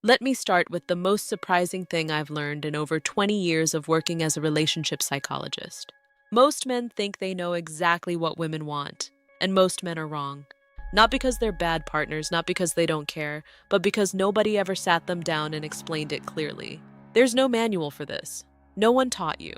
Let me start with the most surprising thing I've learned in over 20 years of working as a relationship psychologist. Most men think they know exactly what women want, and most men are wrong. Not because they're bad partners, not because they don't care, but because nobody ever sat them down and explained it clearly. There's no manual for this. No one taught you.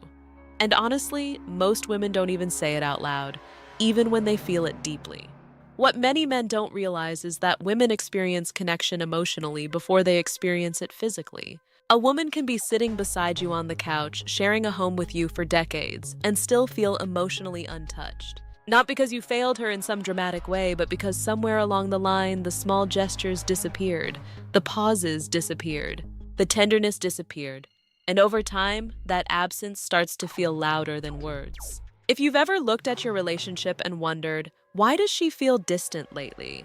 And honestly, most women don't even say it out loud, even when they feel it deeply. What many men don't realize is that women experience connection emotionally before they experience it physically. A woman can be sitting beside you on the couch, sharing a home with you for decades, and still feel emotionally untouched. Not because you failed her in some dramatic way, but because somewhere along the line, the small gestures disappeared, the pauses disappeared, the tenderness disappeared. And over time, that absence starts to feel louder than words. If you've ever looked at your relationship and wondered, why does she feel distant lately?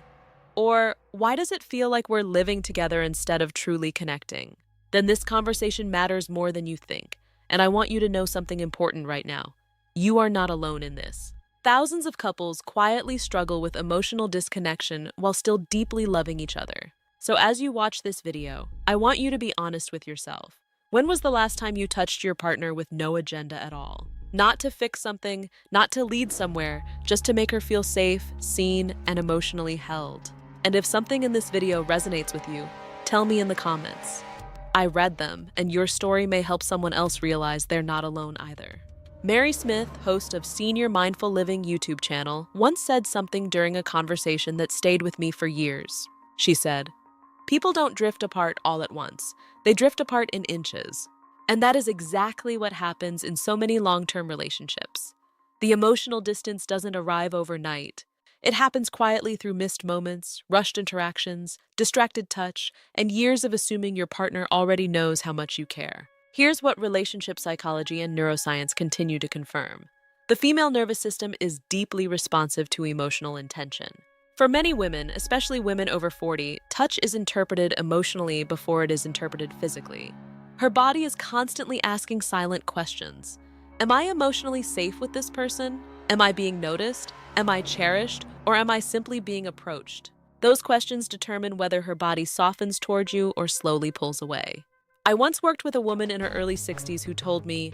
Or why does it feel like we're living together instead of truly connecting? Then this conversation matters more than you think. And I want you to know something important right now. You are not alone in this. Thousands of couples quietly struggle with emotional disconnection while still deeply loving each other. So as you watch this video, I want you to be honest with yourself. When was the last time you touched your partner with no agenda at all? Not to fix something, not to lead somewhere, just to make her feel safe, seen, and emotionally held. And if something in this video resonates with you, tell me in the comments. I read them, and your story may help someone else realize they're not alone either. Mary Smith, host of Senior Mindful Living YouTube channel, once said something during a conversation that stayed with me for years. She said, "People don't drift apart all at once. They drift apart in inches." And that is exactly what happens in so many long-term relationships. The emotional distance doesn't arrive overnight. It happens quietly through missed moments, rushed interactions, distracted touch, and years of assuming your partner already knows how much you care. Here's what relationship psychology and neuroscience continue to confirm. The female nervous system is deeply responsive to emotional intention. For many women, especially women over 40, touch is interpreted emotionally before it is interpreted physically. Her body is constantly asking silent questions. Am I emotionally safe with this person? Am I being noticed? Am I cherished? Or am I simply being approached? Those questions determine whether her body softens toward you or slowly pulls away. I once worked with a woman in her early 60s who told me,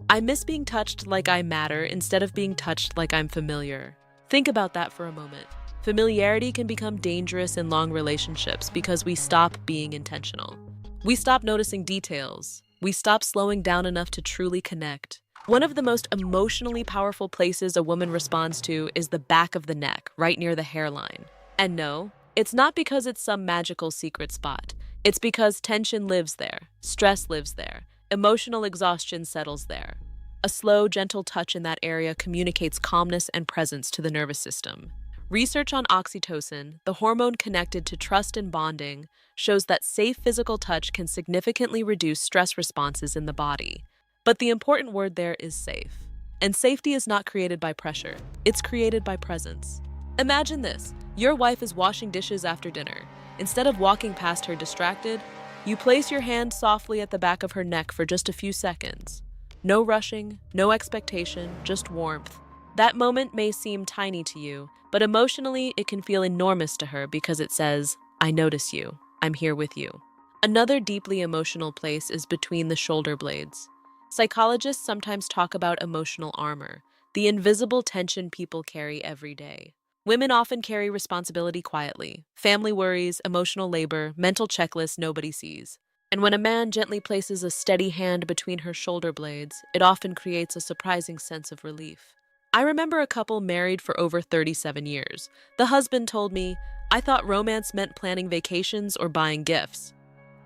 "I miss being touched like I matter instead of being touched like I'm familiar." Think about that for a moment. Familiarity can become dangerous in long relationships because we stop being intentional. We stop noticing details. We stop slowing down enough to truly connect. One of the most emotionally powerful places a woman responds to is the back of the neck, right near the hairline. And no, it's not because it's some magical secret spot. It's because tension lives there, stress lives there, emotional exhaustion settles there. A slow, gentle touch in that area communicates calmness and presence to the nervous system. Research on oxytocin, the hormone connected to trust and bonding, shows that safe physical touch can significantly reduce stress responses in the body. But the important word there is safe. And safety is not created by pressure, it's created by presence. Imagine this, your wife is washing dishes after dinner. Instead of walking past her distracted, you place your hand softly at the back of her neck for just a few seconds. No rushing, no expectation, just warmth. That moment may seem tiny to you, but emotionally it can feel enormous to her because it says, "I notice you, I'm here with you." Another deeply emotional place is between the shoulder blades. Psychologists sometimes talk about emotional armor, the invisible tension people carry every day. Women often carry responsibility quietly, family worries, emotional labor, mental checklists nobody sees. And when a man gently places a steady hand between her shoulder blades, it often creates a surprising sense of relief. I remember a couple married for over 37 years. The husband told me, "I thought romance meant planning vacations or buying gifts."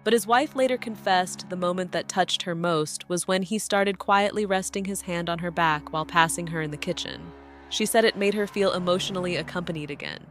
But his wife later confessed the moment that touched her most was when he started quietly resting his hand on her back while passing her in the kitchen. She said it made her feel emotionally accompanied again.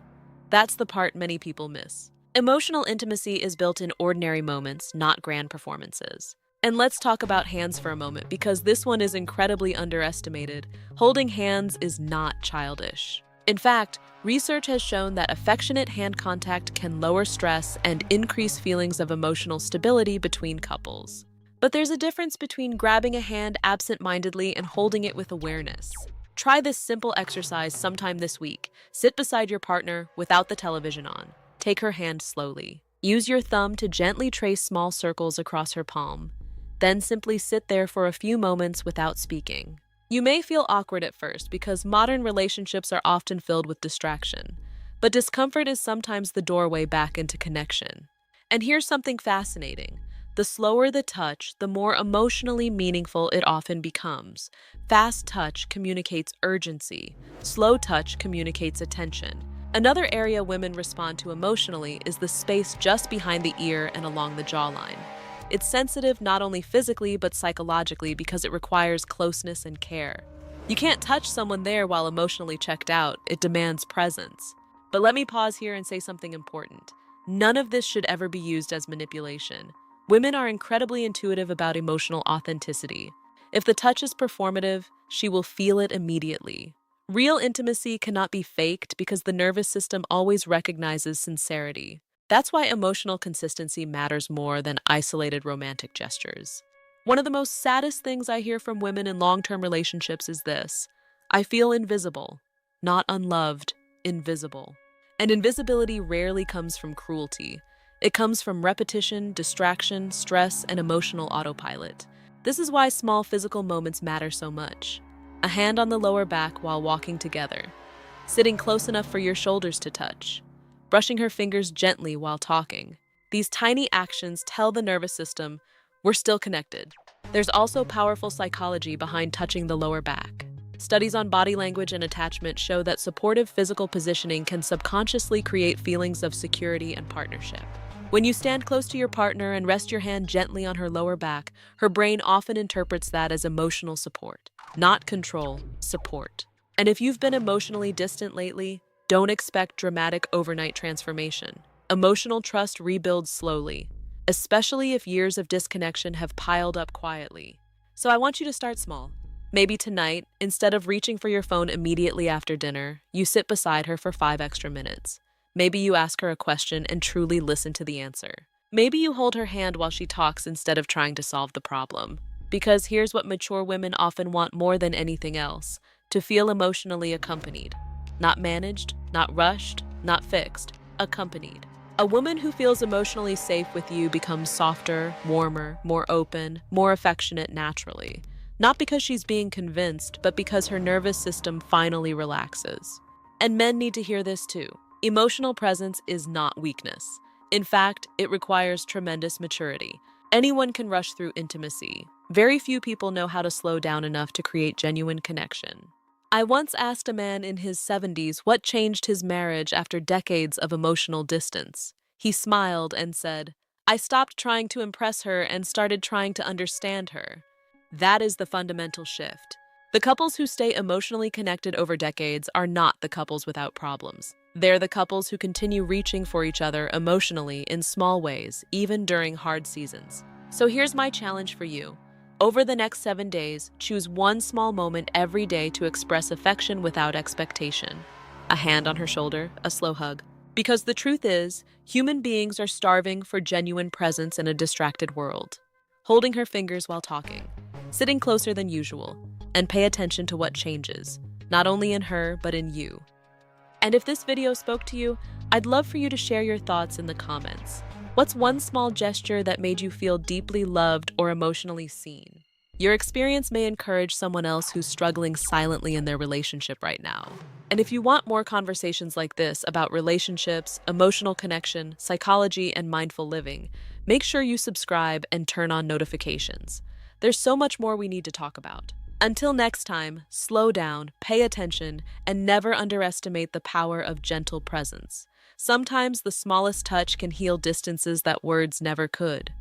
That's the part many people miss. Emotional intimacy is built in ordinary moments, not grand performances. And let's talk about hands for a moment, because this one is incredibly underestimated. Holding hands is not childish. In fact, research has shown that affectionate hand contact can lower stress and increase feelings of emotional stability between couples. But there's a difference between grabbing a hand absent-mindedly and holding it with awareness. Try this simple exercise sometime this week. Sit beside your partner without the television on. Take her hand slowly. Use your thumb to gently trace small circles across her palm. Then simply sit there for a few moments without speaking. You may feel awkward at first because modern relationships are often filled with distraction, but discomfort is sometimes the doorway back into connection. And here's something fascinating. The slower the touch, the more emotionally meaningful it often becomes. Fast touch communicates urgency. Slow touch communicates attention. Another area women respond to emotionally is the space just behind the ear and along the jawline. It's sensitive not only physically but psychologically because it requires closeness and care. You can't touch someone there while emotionally checked out. It demands presence. But let me pause here and say something important. None of this should ever be used as manipulation. Women are incredibly intuitive about emotional authenticity. If the touch is performative, she will feel it immediately. Real intimacy cannot be faked because the nervous system always recognizes sincerity. That's why emotional consistency matters more than isolated romantic gestures. One of the most saddest things I hear from women in long-term relationships is this: I feel invisible, not unloved, invisible. And invisibility rarely comes from cruelty. It comes from repetition, distraction, stress, and emotional autopilot. This is why small physical moments matter so much. A hand on the lower back while walking together, sitting close enough for your shoulders to touch, brushing her fingers gently while talking. These tiny actions tell the nervous system, we're still connected. There's also powerful psychology behind touching the lower back. Studies on body language and attachment show that supportive physical positioning can subconsciously create feelings of security and partnership. When you stand close to your partner and rest your hand gently on her lower back, her brain often interprets that as emotional support, not control, support. And if you've been emotionally distant lately, don't expect dramatic overnight transformation. Emotional trust rebuilds slowly, especially if years of disconnection have piled up quietly. So I want you to start small. Maybe tonight, instead of reaching for your phone immediately after dinner, you sit beside her for 5 extra minutes. Maybe you ask her a question and truly listen to the answer. Maybe you hold her hand while she talks instead of trying to solve the problem. Because here's what mature women often want more than anything else: to feel emotionally accompanied. Not managed, not rushed, not fixed, accompanied. A woman who feels emotionally safe with you becomes softer, warmer, more open, more affectionate naturally. Not because she's being convinced, but because her nervous system finally relaxes. And men need to hear this too. Emotional presence is not weakness. In fact, it requires tremendous maturity. Anyone can rush through intimacy. Very few people know how to slow down enough to create genuine connection. I once asked a man in his 70s what changed his marriage after decades of emotional distance. He smiled and said, "I stopped trying to impress her and started trying to understand her." That is the fundamental shift. The couples who stay emotionally connected over decades are not the couples without problems. They're the couples who continue reaching for each other emotionally in small ways, even during hard seasons. So here's my challenge for you. Over the next 7 days, choose one small moment every day to express affection without expectation. A hand on her shoulder, a slow hug. Because the truth is, human beings are starving for genuine presence in a distracted world. Holding her fingers while talking, sitting closer than usual, and pay attention to what changes, not only in her, but in you. And if this video spoke to you, I'd love for you to share your thoughts in the comments. What's one small gesture that made you feel deeply loved or emotionally seen? Your experience may encourage someone else who's struggling silently in their relationship right now. And if you want more conversations like this about relationships, emotional connection, psychology, and mindful living, make sure you subscribe and turn on notifications. There's so much more we need to talk about. Until next time, slow down, pay attention, and never underestimate the power of gentle presence. Sometimes the smallest touch can heal distances that words never could.